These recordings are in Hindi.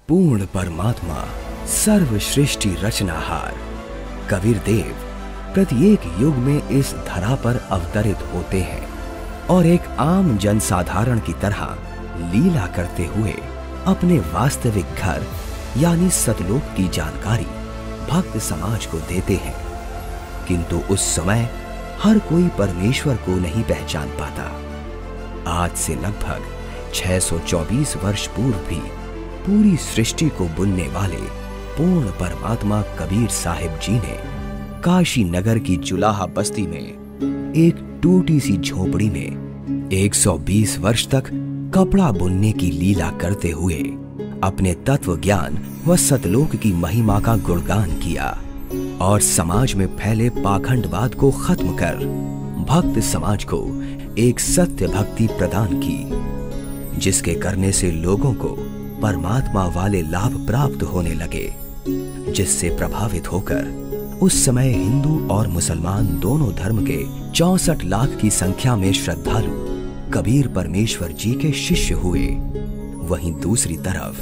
पूर्ण परमात्मा, सर्वश्रेष्ठी रचनाहार कबीर देव प्रत्येक युग में इस धरा पर अवतरित होते हैं और एक आम जनसाधारण की तरह लीला करते हुए अपने वास्तविक घर यानी सतलोक की जानकारी भक्त समाज को देते हैं। किंतु उस समय हर कोई परमेश्वर को नहीं पहचान पाता। आज से लगभग 624 वर्ष पूर्व भी पूरी सृष्टि को बुनने वाले पूर्ण परमात्मा कबीर साहिब जी ने काशी नगर की जुलाहा बस्ती में एक टूटी सी झोपड़ी में 120 वर्ष तक कपड़ा बुनने की लीला करते हुए अपने तत्व ज्ञान व सतलोक की महिमा का गुणगान किया और समाज में फैले पाखंडवाद को खत्म कर भक्त समाज को एक सत्य भक्ति प्रदान की, जिसके करने से लोगों को परमात्मा वाले लाभ प्राप्त होने लगे, जिससे प्रभावित होकर उस समय हिंदू और मुसलमान दोनों धर्म के 64 लाख की संख्या में श्रद्धालु कबीर परमेश्वर जी के शिष्य हुए। वहीं दूसरी तरफ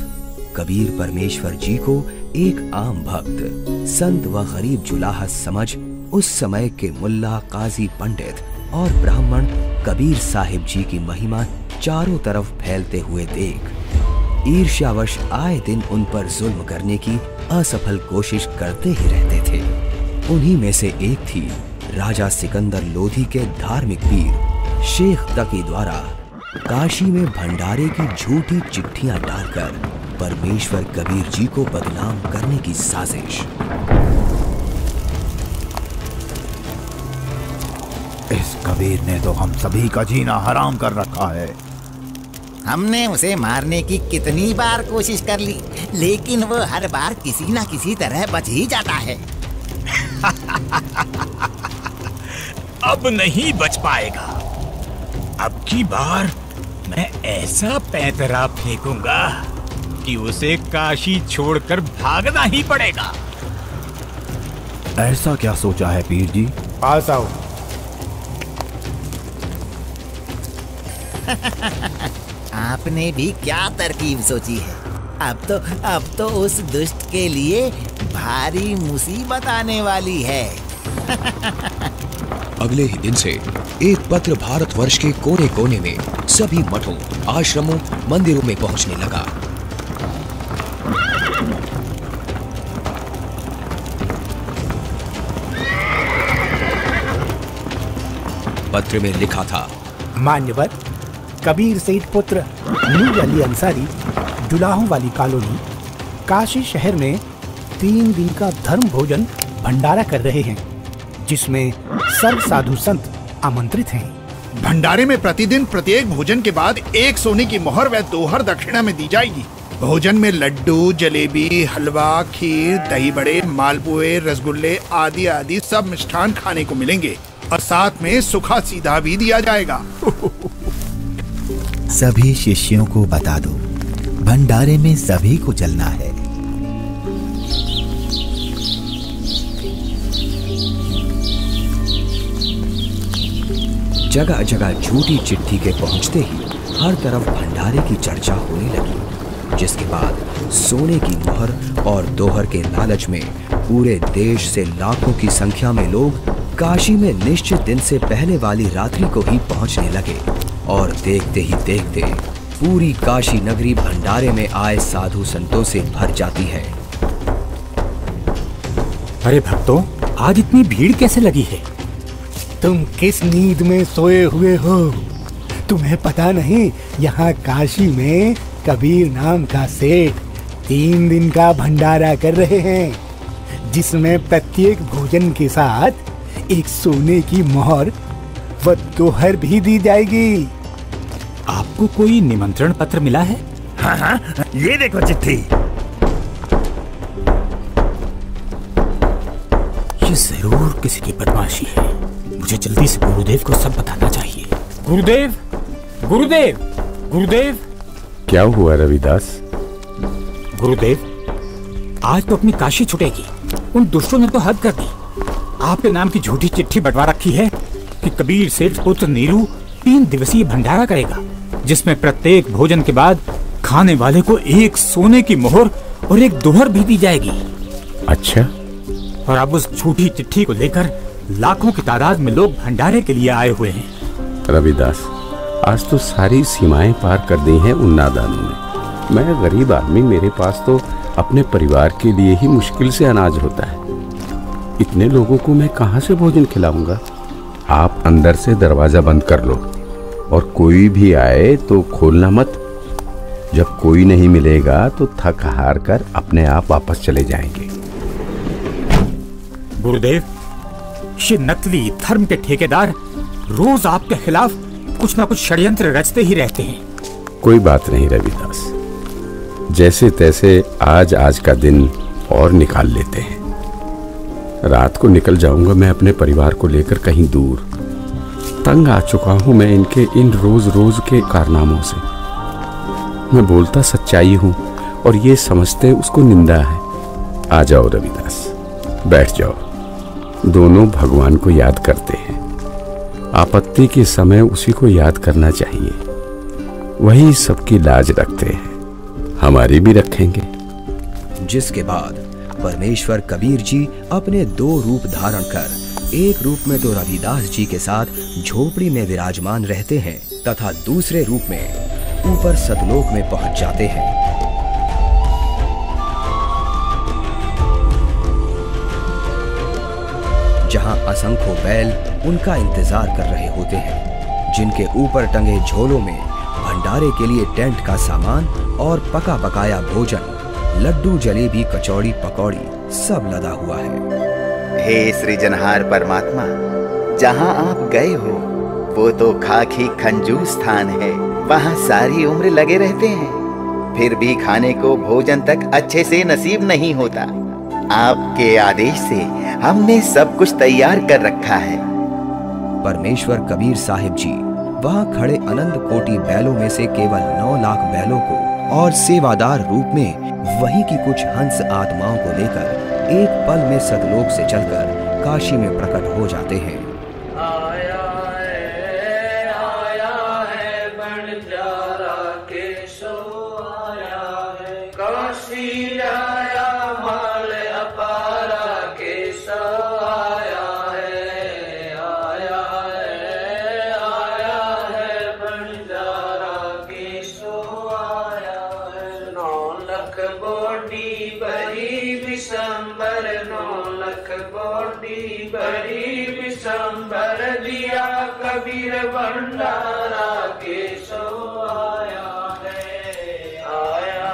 कबीर परमेश्वर जी को एक आम भक्त, संत व गरीब जुलाहा समझ उस समय के मुल्ला, काजी, पंडित और ब्राह्मण कबीर साहिब जी की महिमा चारों तरफ फैलते हुए देख ईर्ष्यावश आए दिन उन पर जुल्म करने की असफल कोशिश करते ही रहते थे। उन्हीं में से एक थी राजा सिकंदर लोधी के धार्मिक पीर शेख तकी द्वारा काशी में भंडारे की झूठी चिट्ठियां डालकर परमेश्वर कबीर जी को बदनाम करने की साजिश। इस कबीर ने तो हम सभी का जीना हराम कर रखा है। हमने उसे मारने की कितनी बार कोशिश कर ली, लेकिन वो हर बार किसी न किसी तरह बच ही जाता है। अब नहीं बच पाएगा। अब की बार मैं ऐसा पैंतरा फेंकूंगा कि उसे काशी छोड़कर भागना ही पड़ेगा। ऐसा क्या सोचा है पीर जी? पास आओ। आपने भी क्या तरकीब सोची है? अब तो उस दुष्ट के लिए भारी मुसीबत आने वाली है। अगले ही दिन से एक पत्र भारतवर्ष के कोने कोने में सभी मठों, आश्रमों, मंदिरों में पहुंचने लगा। पत्र में लिखा था, मान्यवर कबीर सेठ पुत्र नूर अली अंसारी, जुलाहों वाली कॉलोनी, काशी शहर में 3 दिन का धर्म भोजन भंडारा कर रहे हैं, जिसमें सर्व साधु संत आमंत्रित हैं। भंडारे में प्रतिदिन प्रत्येक भोजन के बाद 1 सोने की मोहर व दोहर दक्षिणा में दी जाएगी। भोजन में लड्डू, जलेबी, हलवा, खीर, दही बड़े, मालपुए, रसगुल्ले आदि आदि सब मिष्ठान खाने को मिलेंगे और साथ में सूखा सीधा भी दिया जाएगा। सभी शिष्यों को बता दो, भंडारे में सभी को चलना है। जगह जगह झूठी चिट्ठी के पहुंचते ही हर तरफ भंडारे की चर्चा होने लगी, जिसके बाद सोने की मोहर और दोहर के लालच में पूरे देश से लाखों की संख्या में लोग काशी में निश्चित दिन से पहले वाली रात्रि को ही पहुंचने लगे और देखते ही देखते पूरी काशी नगरी भंडारे में आए साधु संतों से भर जाती है। अरे भक्तों, आज इतनी भीड़ कैसे लगी है? तुम किस नींद में सोए हुए हो? तुम्हें पता नहीं यहाँ काशी में कबीर नाम का सेठ 3 दिन का भंडारा कर रहे हैं, जिसमें प्रत्येक भोजन के साथ 1 सोने की मोहर व दोहर भी दी जाएगी। आपको कोई निमंत्रण पत्र मिला है? हाँ, ये देखो चिट्ठी। ये जरूर किसी की बदमाशी है। मुझे जल्दी से गुरुदेव को सब बताना चाहिए। गुरुदेव, गुरुदेव, गुरुदेव। क्या हुआ रविदास? गुरुदेव, आज तो अपनी काशी छुटेगी। उन दुष्टों ने तो हद कर दी। आपके नाम की झूठी चिट्ठी बंटवा रखी है कि कबीर सेठ पुत्र नीरू 3 दिवसीय भंडारा करेगा, जिसमें प्रत्येक भोजन के बाद खाने वाले को एक सोने की मोहर और एक दोहर भी दी जाएगी। अच्छा। और अब उस झूठी चिट्ठी को लेकर लाखों की तादाद में लोग भंडारे के लिए आए हुए हैं। रविदास, आज तो सारी सीमाएं पार कर दी हैं उन नादानों ने। मैं गरीब आदमी, मेरे पास तो अपने परिवार के लिए ही मुश्किल से अनाज होता है। इतने लोगों को मैं कहाँ से भोजन खिलाऊंगा? आप अंदर से दरवाजा बंद कर लो और कोई भी आए तो खोलना मत। जब कोई नहीं मिलेगा तो थक हार कर अपने आप वापस चले जाएंगे। गुरुदेव, ये नकली धर्म के ठेकेदार रोज आपके खिलाफ कुछ ना कुछ षड्यंत्र रचते ही रहते हैं। कोई बात नहीं रविदास, जैसे तैसे आज का दिन और निकाल लेते हैं। रात को निकल जाऊंगा मैं अपने परिवार को लेकर कहीं दूर। तंग आ चुका हूं मैं इनके इन रोज रोज के कारनामों से। मैं बोलता सच्चाई हूं और ये समझते उसको निंदा है। आ जाओ रविदास, बैठ जाओ। दोनों भगवान को याद करते हैं। आपत्ति के समय उसी को याद करना चाहिए। वही सबकी लाज रखते हैं, हमारी भी रखेंगे। जिसके बाद परमेश्वर कबीर जी अपने 2 रूप धारण कर एक रूप में तो रविदास जी के साथ झोपड़ी में विराजमान रहते हैं तथा दूसरे रूप में ऊपर सतलोक में पहुंच जाते हैं। जहां असंख्यों बैल उनका इंतजार कर रहे होते हैं, जिनके ऊपर टंगे झोलों में भंडारे के लिए टेंट का सामान और पका पकाया भोजन, लड्डू, जलेबी, कचौड़ी, पकौड़ी सब लदा हुआ है। हे सृजनहार परमात्मा, जहाँ आप गए हो वो तो खाकी खंजूर स्थान है। वहाँ सारी उम्र लगे रहते हैं, फिर भी खाने को भोजन तक अच्छे से नसीब नहीं होता। आपके आदेश से हमने सब कुछ तैयार कर रखा है। परमेश्वर कबीर साहिब जी वहाँ खड़े अनंत कोटि बैलों में से केवल 9 लाख बैलों को और सेवादार रूप में वहीं की कुछ हंस आत्माओं को लेकर एक पल में सतलोक से चलकर काशी में प्रकट हो जाते हैं। कबीर भंडारा के सो आया है, आया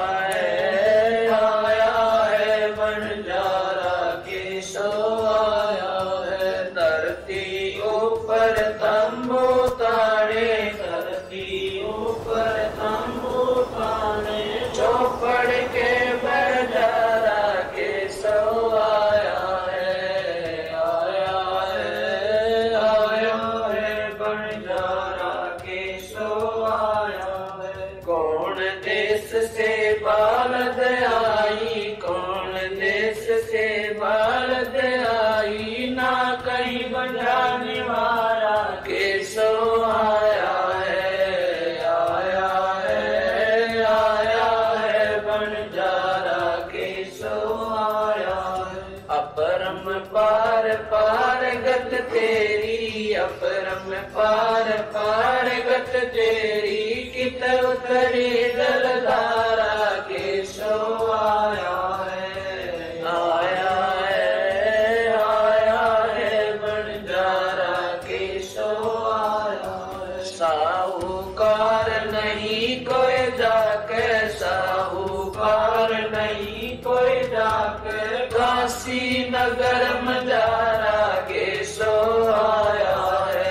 है भंडारा के सो आया है। धरती ऊपर तंबू ताने, धरती ऊपर तंबू ताने, चौपड़ के भंडारा के सो आया है, बालद आई, कौन देश से बालद आई, ना कहीं बजाने वाला के सो आया है, आया है बंजारा के सो आया है। अपरम पार पार गत तेरी, अपरम पार पार गत तेरी, कित उतरी जलधारा के सो आया है, आया है बंजारा के सो आया है। साहूकार नहीं कोई जाके, साहूकार नहीं कोई जाके, काशी नगर मजारा के सो आया है,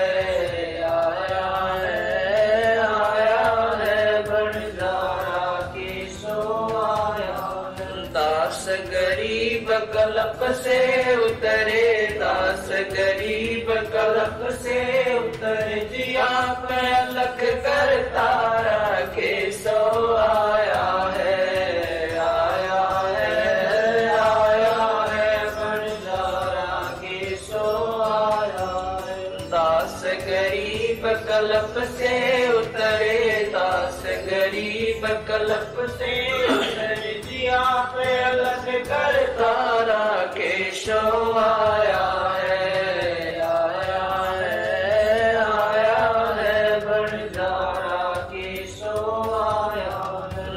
गरीब कलप से उतरे, दास गरीब कलप से उतरे, जिया पे अलख कर तारा के सो आया है, आया है बंजारा के सो आया है। दास गरीब कलप से उतरे, दास गरीब कलप से उतर दिया पे अलग करता केशव आया है, आया है, आया है बंजारा केशव आया है।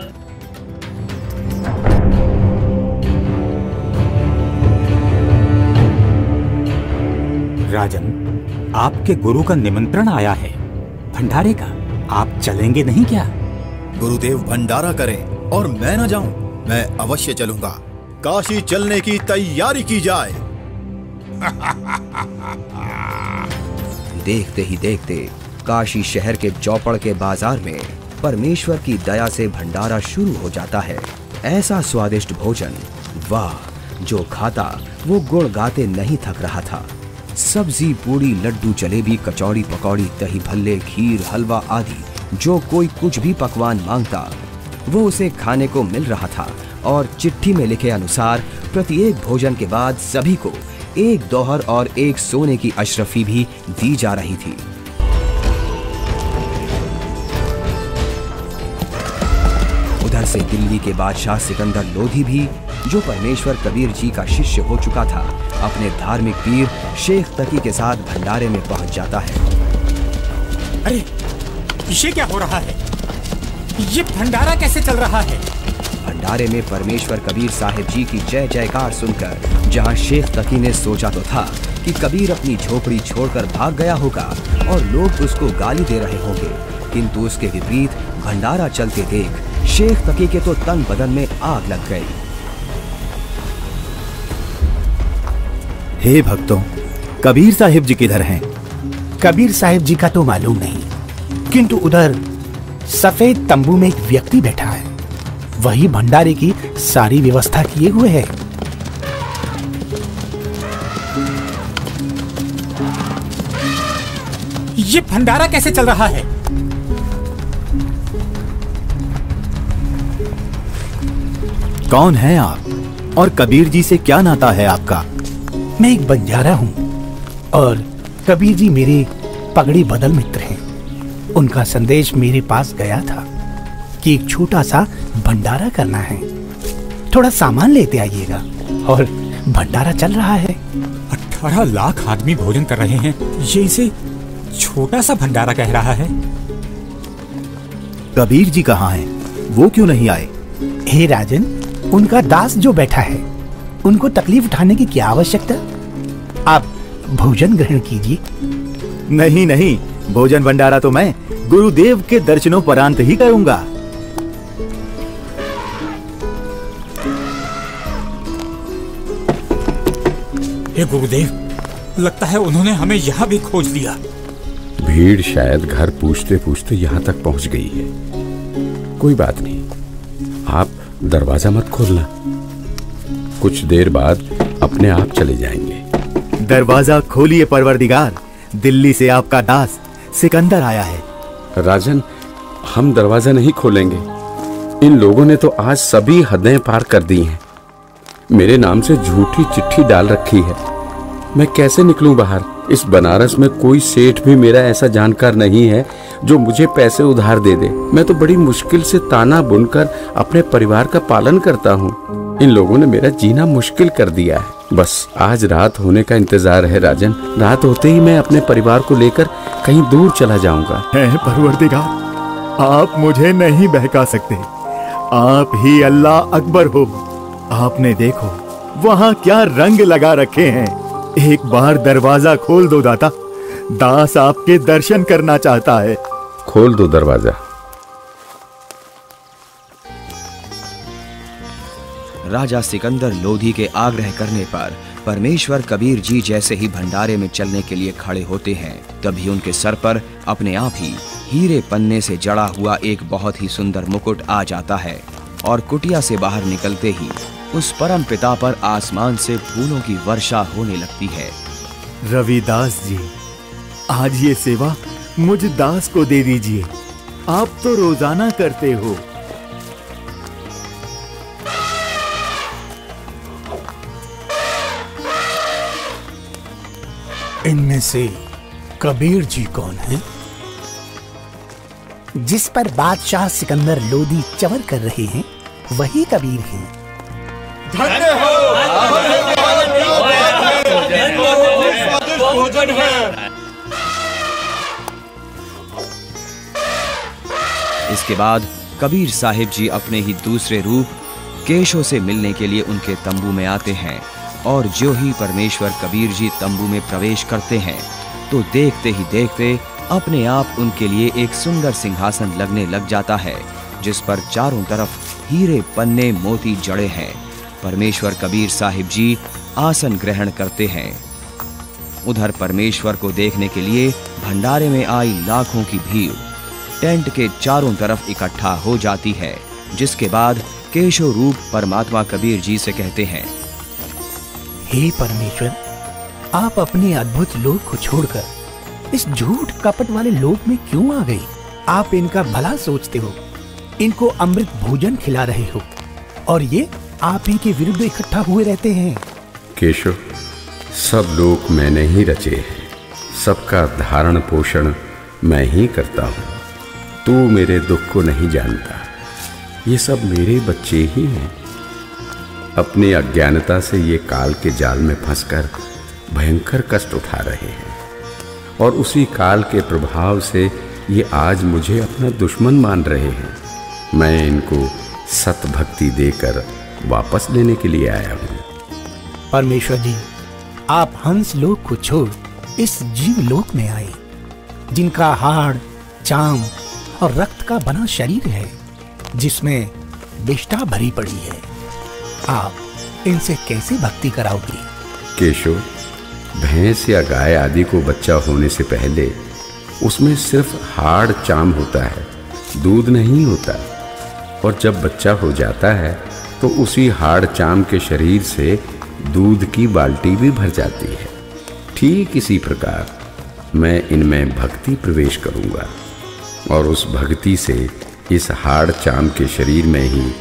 राजन, आपके गुरु का निमंत्रण आया है भंडारे का, आप चलेंगे नहीं क्या? गुरुदेव भंडारा करें और मैं न जाऊं, मैं अवश्य चलूंगा। काशी चलने की तैयारी की जाए। देखते ही देखते काशी शहर के चौपड़ के बाजार में परमेश्वर की दया से भंडारा शुरू हो जाता है। ऐसा स्वादिष्ट भोजन, वाह, जो खाता वो गुण गाते नहीं थक रहा था। सब्जी, पूड़ी, लड्डू, जलेबी, कचौड़ी, पकौड़ी, दही भल्ले, खीर, हलवा आदि जो कोई कुछ भी पकवान मांगता वो उसे खाने को मिल रहा था। और चिट्ठी में लिखे अनुसार प्रत्येक भोजन के बाद सभी को एक दोहर और एक सोने की अशरफी भी दी जा रही थी। उधर से दिल्ली के बादशाह सिकंदर लोधी भी, जो परमेश्वर कबीर जी का शिष्य हो चुका था, अपने धार्मिक पीर शेख तकी के साथ भंडारे में पहुंच जाता है। अरे, ये क्या हो रहा है? ये भंडारा कैसे चल रहा है? भंडारे में परमेश्वर कबीर साहिब जी की जय जयकार सुनकर जहां शेख तकी ने सोचा तो था कि कबीर अपनी झोपड़ी छोड़कर भाग गया होगा और लोग उसको गाली दे रहे होंगे, किंतु उसके विपरीत भंडारा चलते देख शेख तकी के तो तन बदन में आग लग गई। हे भक्तों, कबीर साहिब जी किधर हैं? कबीर साहिब जी का तो मालूम नहीं, किंतु उधर सफेद तंबू में एक व्यक्ति बैठा है, वही भंडारे की सारी व्यवस्था किए हुए है। ये भंडारा कैसे चल रहा है? कौन हैं आप और कबीर जी से क्या नाता है आपका? मैं एक बंजारा हूँ और कबीर जी मेरे पगड़ी बदल मित्र हैं। उनका संदेश मेरे पास गया था कि एक छोटा सा भंडारा करना है, थोड़ा सामान लेते आइएगा। और भंडारा चल रहा है। 18 लाख आदमी भोजन कर रहे हैं, ये इसे छोटा सा भंडारा कह रहा है। कबीर जी कहाँ हैं? वो क्यों नहीं आए? हे राजन, उनका दास जो बैठा है, उनको तकलीफ उठाने की क्या आवश्यकता? आप भोजन ग्रहण कीजिए। नहीं नहीं, भोजन भंडारा तो मैं गुरुदेव के दर्शनों परांत ही करूंगा। हे गुरुदेव, लगता है उन्होंने हमें यहाँ भी खोज लिया। भीड़ शायद घर पूछते पूछते यहाँ तक पहुँच गई है। कोई बात नहीं, आप दरवाजा मत खोलना, कुछ देर बाद अपने आप चले जाएंगे। दरवाजा खोलिए परवरदिगार, दिल्ली से आपका दास सिकंदर आया है। राजन, हम दरवाजा नहीं खोलेंगे। इन लोगों ने तो आज सभी हदें पार कर दी हैं। मेरे नाम से झूठी चिट्ठी डाल रखी है। मैं कैसे निकलूं बाहर? इस बनारस में कोई सेठ भी मेरा ऐसा जानकार नहीं है जो मुझे पैसे उधार दे दे। मैं तो बड़ी मुश्किल से ताना बुनकर अपने परिवार का पालन करता हूँ। इन लोगों ने मेरा जीना मुश्किल कर दिया है। बस आज रात होने का इंतजार है राजन। रात होते ही मैं अपने परिवार को लेकर कहीं दूर चला जाऊंगा। है परवरदिगार, आप मुझे नहीं बहका सकते। आप ही अल्लाह अकबर हो। आपने देखो वहाँ क्या रंग लगा रखे हैं। एक बार दरवाजा खोल दो दाता, दास आपके दर्शन करना चाहता है। खोल दो दरवाजा। राजा सिकंदर लोधी के आग्रह करने पर परमेश्वर कबीर जी जैसे ही भंडारे में चलने के लिए खड़े होते हैं, तभी उनके सर पर अपने आप ही हीरे पन्ने से जड़ा हुआ एक बहुत ही सुंदर मुकुट आ जाता है और कुटिया से बाहर निकलते ही उस परम पिता पर आसमान से फूलों की वर्षा होने लगती है। रविदास जी, आज ये सेवा मुझ दास को दे दीजिए। आप तो रोजाना करते हो। इनमें से कबीर जी कौन है? जिस पर बादशाह सिकंदर लोधी चवर कर रहे हैं वही कबीर है। भोजन है। इसके बाद कबीर साहिब जी अपने ही दूसरे रूप केशव से मिलने के लिए उनके तंबू में आते हैं और जो ही परमेश्वर कबीर जी तंबू में प्रवेश करते हैं तो देखते ही देखते अपने आप उनके लिए एक सुंदर सिंहासन लगने लग जाता है जिस पर चारों तरफ हीरे पन्ने मोती जड़े हैं। परमेश्वर कबीर साहिब जी आसन ग्रहण करते हैं। उधर परमेश्वर को देखने के लिए भंडारे में आई लाखों की भीड़ टेंट के चारों तरफ इकट्ठा हो जाती है, जिसके बाद केशव रूप परमात्मा कबीर जी से कहते हैं, हे परमेश्वर, आप अपने अद्भुत लोक को छोड़कर इस झूठ कपट वाले लोक में क्यों आ गए? आप इनका भला सोचते हो, इनको अमृत भोजन खिला रहे हो और ये आप ही के विरुद्ध इकट्ठा हुए रहते हैं। केशव, सब लोग मैंने ही रचे हैं, सबका धारण पोषण मैं ही करता हूँ। तू मेरे दुख को नहीं जानता, ये सब मेरे बच्चे ही हैं। अपनी अज्ञानता से ये काल के जाल में फंसकर भयंकर कष्ट उठा रहे हैं और उसी काल के प्रभाव से ये आज मुझे अपना दुश्मन मान रहे हैं। मैं इनको सत भक्ति देकर वापस लेने के लिए आया हूँ। परमेश्वर जी, आप हंस लोक को छोड़ इस जीव लोक में आए, जिनका हाड़, चाम और रक्त का बना शरीर है, जिसमें विष्ठा भरी पड़ी है। आप इनसे कैसे भक्ति कराओगे? केशव, भैंस या गाय आदि को बच्चा होने से पहले उसमें सिर्फ हाड़ चाम होता है, दूध नहीं होता। और जब बच्चा हो जाता है तो उसी हाड़ चाम के शरीर से दूध की बाल्टी भी भर जाती है। ठीक इसी प्रकार मैं इनमें भक्ति प्रवेश करूंगा और उस भक्ति से इस हाड़ चाम के शरीर में ही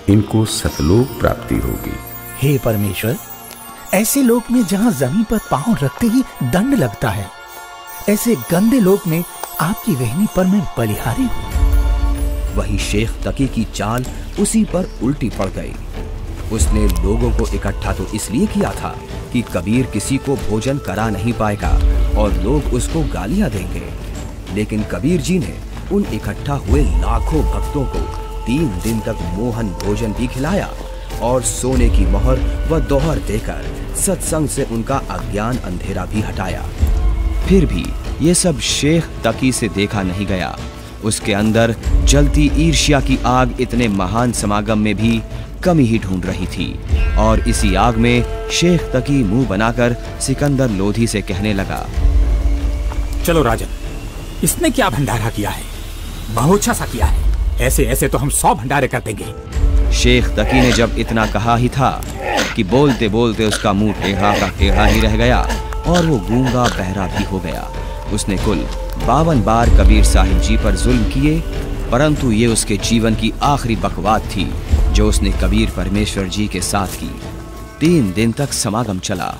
इनको सतलोक प्राप्ति होगी। हे परमेश्वर, ऐसे लोक में जहाँ जमीन पर पांव रखते ही दंड लगता है, ऐसे गंदे लोक में आपकी रहनी पर मैं बलिहारी हूँ। वहीं शेख तकी की चाल उसी पर उल्टी पड़ गई। उसने लोगों को इकट्ठा तो इसलिए किया था कि कबीर किसी को भोजन करा नहीं पाएगा और लोग उसको गालियां देंगे, लेकिन कबीर जी ने उन इकट्ठा हुए लाखों भक्तों को 3 दिन तक मोहन भोजन भी खिलाया और सोने की मोहर व दोहर देकर सत्संग से उनका अज्ञान अंधेरा भी हटाया। फिर भी ये सब शेख तकी से देखा नहीं गया। उसके अंदर जलती ईर्ष्या की आग इतने महान समागम में भी कमी ही ढूंढ रही थी और इसी आग में शेख तकी मुंह बनाकर सिकंदर लोधी से कहने लगा, चलो राजन, इसने क्या भंडारा किया है, बहुत अच्छा सा किया है। ऐसे ऐसे तो हम 100 भंडारे कर देंगे। शेख तकी ने जब इतना कहा ही था कि बोलते बोलते उसका मुंह टेढ़ा का टेढ़ा ही रह गया और वो गूंगा बहरा भी हो गया। उसने कुल 52 बार कबीर साहिब जी पर जुल्म किए, परंतु ये उसके जीवन की आखिरी बकवाद थी जो उसने कबीर परमेश्वर जी के साथ की। 3 दिन तक समागम चला।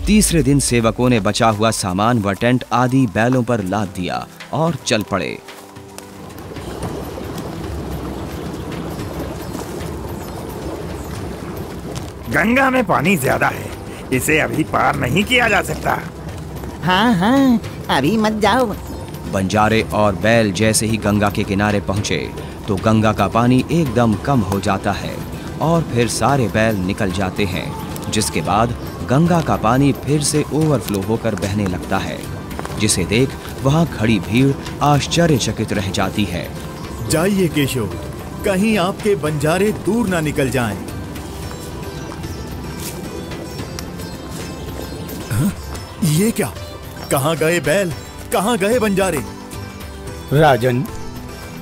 तीसरे दिन सेवकों ने बचा हुआ सामान व टेंट आदि बैलों पर लाद दिया और चल पड़े। गंगा में पानी ज्यादा है, इसे अभी पार नहीं किया जा सकता। हाँ हाँ, अभी मत जाओ। बंजारे और बैल जैसे ही गंगा के किनारे पहुंचे तो गंगा का पानी एकदम कम हो जाता है और फिर सारे बैल निकल जाते हैं, जिसके बाद गंगा का पानी फिर से ओवरफ्लो होकर बहने लगता है, जिसे देख वहां खड़ी भीड़ आश्चर्यचकित रह जाती है। जाइए केशव, कहीं आपके बंजारे दूर ना निकल जाएं। ये क्या? कहाँ गए बैल, कहाँ गए बंजारे? राजन,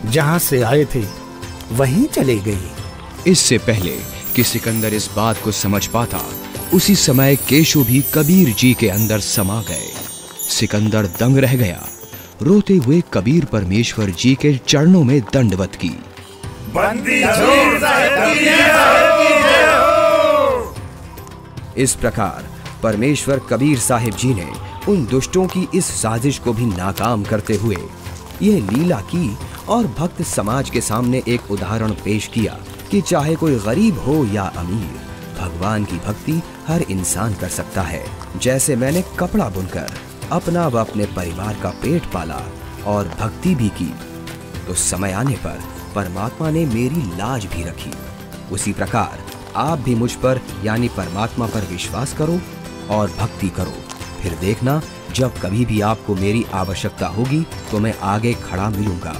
जहाँ से आए थे वहीं चले गए। इससे पहले कि सिकंदर इस बात को समझ पाता, उसी समय केशव भी कबीर जी के अंदर समा गए। सिकंदर दंग रह गया, रोते हुए कबीर परमेश्वर जी के चरणों में दंडवत की। बंदी छोड़ साहिब की जय हो। इस प्रकार परमेश्वर कबीर साहिब जी ने उन दुष्टों की इस साजिश को भी नाकाम करते हुए यह लीला की और भक्त समाज के सामने एक उदाहरण पेश किया कि चाहे कोई गरीब हो या अमीर, भगवान की भक्ति हर इंसान कर सकता है। जैसे मैंने कपड़ा बुनकर अपना व अपने परिवार का पेट पाला और भक्ति भी की, तो समय आने पर परमात्मा ने मेरी लाज भी रखी। उसी प्रकार आप भी मुझ पर यानी परमात्मा पर विश्वास करो और भक्ति करो। फिर देखना, जब कभी भी आपको मेरी आवश्यकता होगी तो मैं आगे खड़ा मिलूंगा।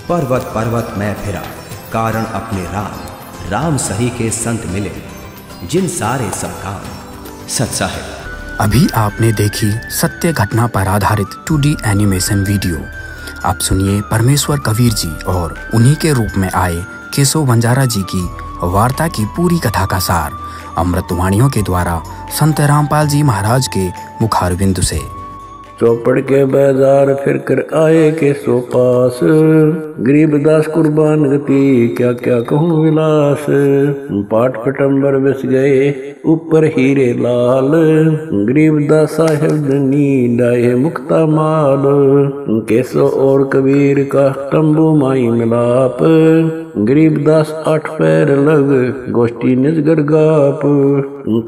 पर्वत पर्वत मैं फिरा, कारण अपने राम, राम सही के संत मिले, जिन सारे सब काम सच्चा है। अभी आपने देखी सत्य घटना पर आधारित 2D एनिमेशन वीडियो। आप सुनिए परमेश्वर कबीर जी और उन्हीं के रूप में आए केशव बंजारा जी की वार्ता की पूरी कथा का सार अमृतवाणियों के द्वारा संत रामपाल जी महाराज के मुखारबिंदु से। चौपड़ के बाजार फिर कर आए केसो पास, गरीबदास कुर्बान गति क्या क्या कहूँ विलास। पाठ पटंबर बस गए ऊपर हीरे लाल, गरीबदास साहेब धनी डाये मुक्ता माल। केसो और कबीर का तंबू माई मिलाप, गरीबदास 8 पैर लग गोष्ठी निजगर गाप।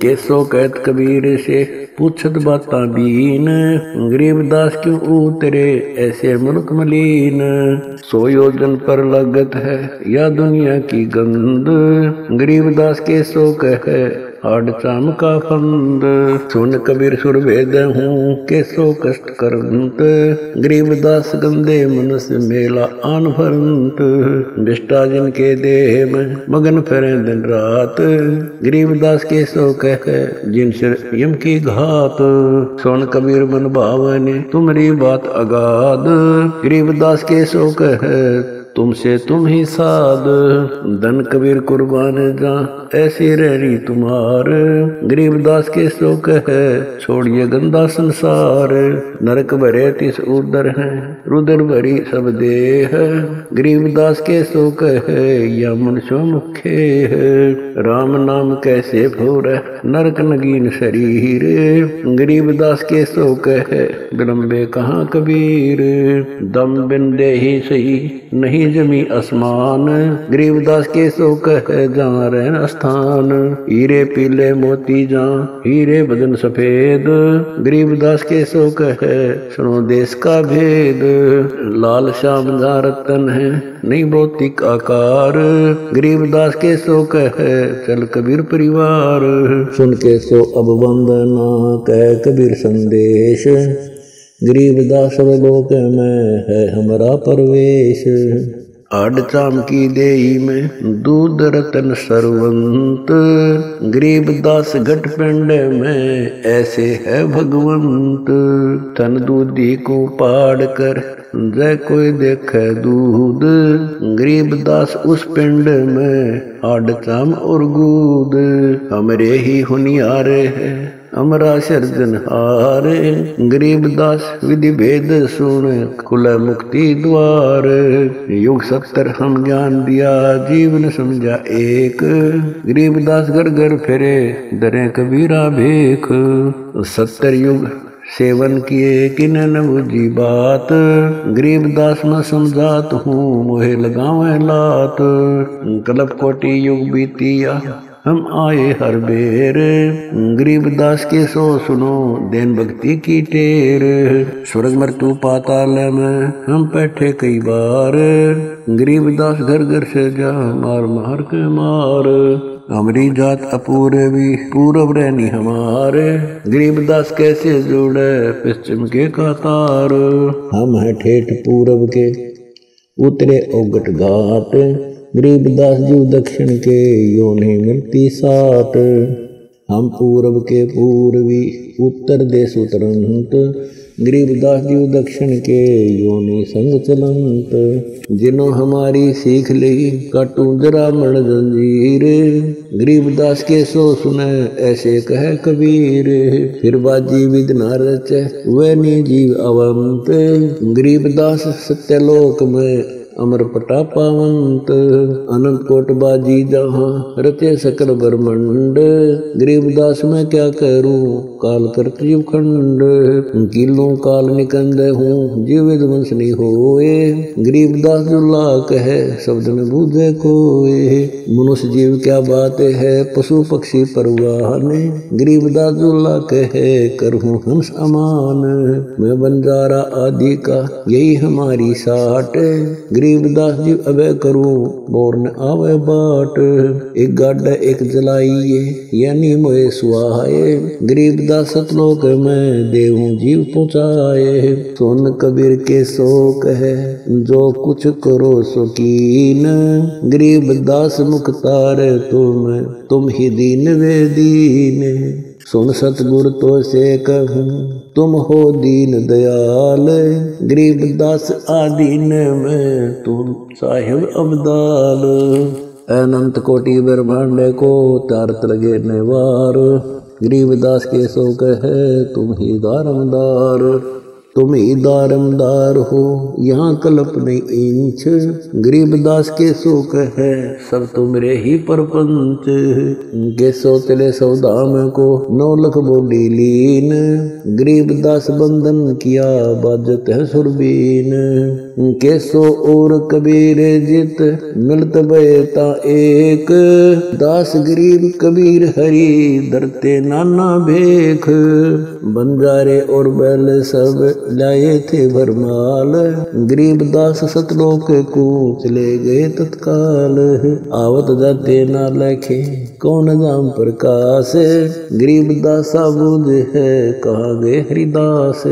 केसो कहत कबीर से पूछत बाता बीन, गरीबदास क्यों उतरे ऐसे मुल्क मलीन। 100 योजन पर लगत है या दुनिया की गंद, गरीबदास केसो कहे हाड चाम का फंद। सुन कबीर सुर वेद हूँ केसो कष्ट करंत, गरीबदास गंदे मनुष्य मेला आन भरंत। बिष्टा जिनके देह में मगन फिरे दिन रात, गरीबदास केसो कहे जिन सिर यम की घात। सुन कबीर मन भावने तुम्हारी बात अगाध, गरीबदास केसो कहे तुमसे तुम ही साध। धन कबीर कुर्बान जा ऐसी रहरी तुम्हार, गरीबदास के सो कहे छोड़िए गंदा संसार। नरक भरे तिस उदर है रुदर भरी सब देह, गरीबदास के सो कहे या मनुष्य मुखे है। राम नाम कैसे भोर नरक नगीन शरीर, गरीबदास के सो कहे विलंबे कहाँ कबीर। दम बिन दे ही सही नहीं जमी आसमान, गरीबदास के सो कहे जहाँ रहन स्थान। हीरे पीले मोती जहाँ हीरे बदन सफेद, गरीबदास के सो कहे सुनो देश का भेद। लाल श्याम जहाँ रतन है नहीं भौतिक आकार, गरीबदास के सो कहे चल कबीर परिवार। सुन के सो अब वंदना कह कबीर संदेश, गरीबदास लोक में है हमारा परवेश। आड चाम की देही में दूध रतन सरवंत, गरीबदास घट पिंड में ऐसे है भगवंत। तन दूधी को पाड़ कर जय कोई देखे दूध, गरीबदास उस पिंड में आड चाम और गूद। हमरे ही हुनियारे है अमरा सर्जनहार, गरीबदास विधि भेद सुन खुला मुक्ति द्वार। युग 70 हम ज्ञान दिया जीवन समझा एक, गरीबदास घर घर फिरे दरे कबीरा भेख। 70 युग सेवन किए किन न बुझी बात, गरीबदास न समझात हूँ मोहे लगावे लात। कल्प कोटि युग बीतिया हम आए हर बेर, गरीबदास के सो सुनो देन भक्ति की टेर। स्वर्ग मृत्यु पाताल में हम बैठे कई बार, गरीबदास घर घर से जा मार मार के मार। हमारी जात अपूर्वी पूरब रहनी हमारे, गरीबदास कैसे जुड़े पश्चिम के कतार। हम है ठेठ पूरब के उतरे औगट घाट, गरीबदास जी दक्षिण के यो नहीं मिलती साट। हम पूरब के पूर्वी उत्तर देश उतरंत, गरीबदास जी दक्षिण के यो नहीं संग चलंत। जिन्हों हमारी सीख ली काटू जरा मण जंजीर, गरीबदास के सो सुने ऐसे कहे कबीर। फिर बाजी विद न रचे वह नी जीव अवंत, गरीबदास सत्यलोक में अमर पटा पावंत अनंत कोट बाजी जहाँ रचे सकल ब्रह्मंड गरीबदास मैं क्या करूं काल करत जीव खंड किलों काल निकंद हूँ जीव विध्वंस नहीं होए गरीबदास दुल्ला कहे शब्द न बूझे कोए मनुष्य जीव क्या बात है पशु पक्षी परवान गरीबदास दुल्ला कहे करहूं हंस अमान मैं बंजारा आदि का यही हमारी साट गरीबदास जी अबे करूं बोर न आवे बाट एक गाड्डा एक जलाइए यानी मोए सुहाए गरीबदास सतलोक में देहूं जीव पहुँचाए सोन कबीर के शोक है जो कुछ करो सुकीन गरीबदास मुख्तार तुम ही दीन वे दीन सुन सतगुर तो से कहूं तुम हो दीन दयाल गरीबदास आदीन में तुम साहिब अब्दाल अनंत कोटि ब्रह्मांड को तारत लगे नेवार गरीबदास के शोक है तुम ही दारमदार तुम ही दारमदार हो यहाँ कल्प नहीं इंच गरीबदास के शोक है सब तुमरे ही परपंच के सोतले सौदाम को 9 लाख बोली लीन गरीबदास बंधन किया बाजत है सुरबीन के सो और कबीर जित मिलत बेता एक दास गरीब कबीर हरि धरते नाना भेख बंजारे और बैल सब लाए थे भरमाल गरीबदास सतलोक को चले गए तत्काल आवत जाते ना लखे कौन नाम प्रकाश गरीबदास बूझ है कहाँ गए हरिदास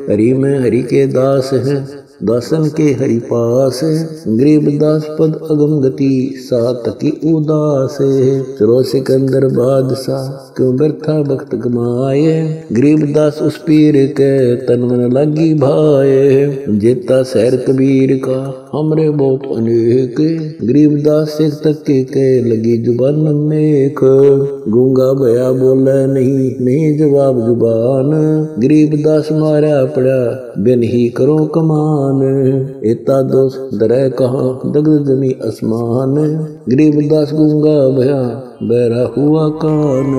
हरि में हरि के दास है दासन के हरि पास गरीबदास पद अगम गति सात की उदास चलो सिकंदर बादशाह क्यों व्यर्था भक्त कमाए गरीबदास उस पीर के तन मन लगी भाए जेता शहर कबीर का हमरे बहुत अनेक गरीबदास से तक के लगी जुबान नेक गूंगा भया बोले नहीं जवाब जुबान गरीबदास मारा पड़ा बिन ही करो कमान एता दोष दरह कहाँ दग्ध जमी आसमान गरीबदास गूंगा भया बहरा हुआ कान।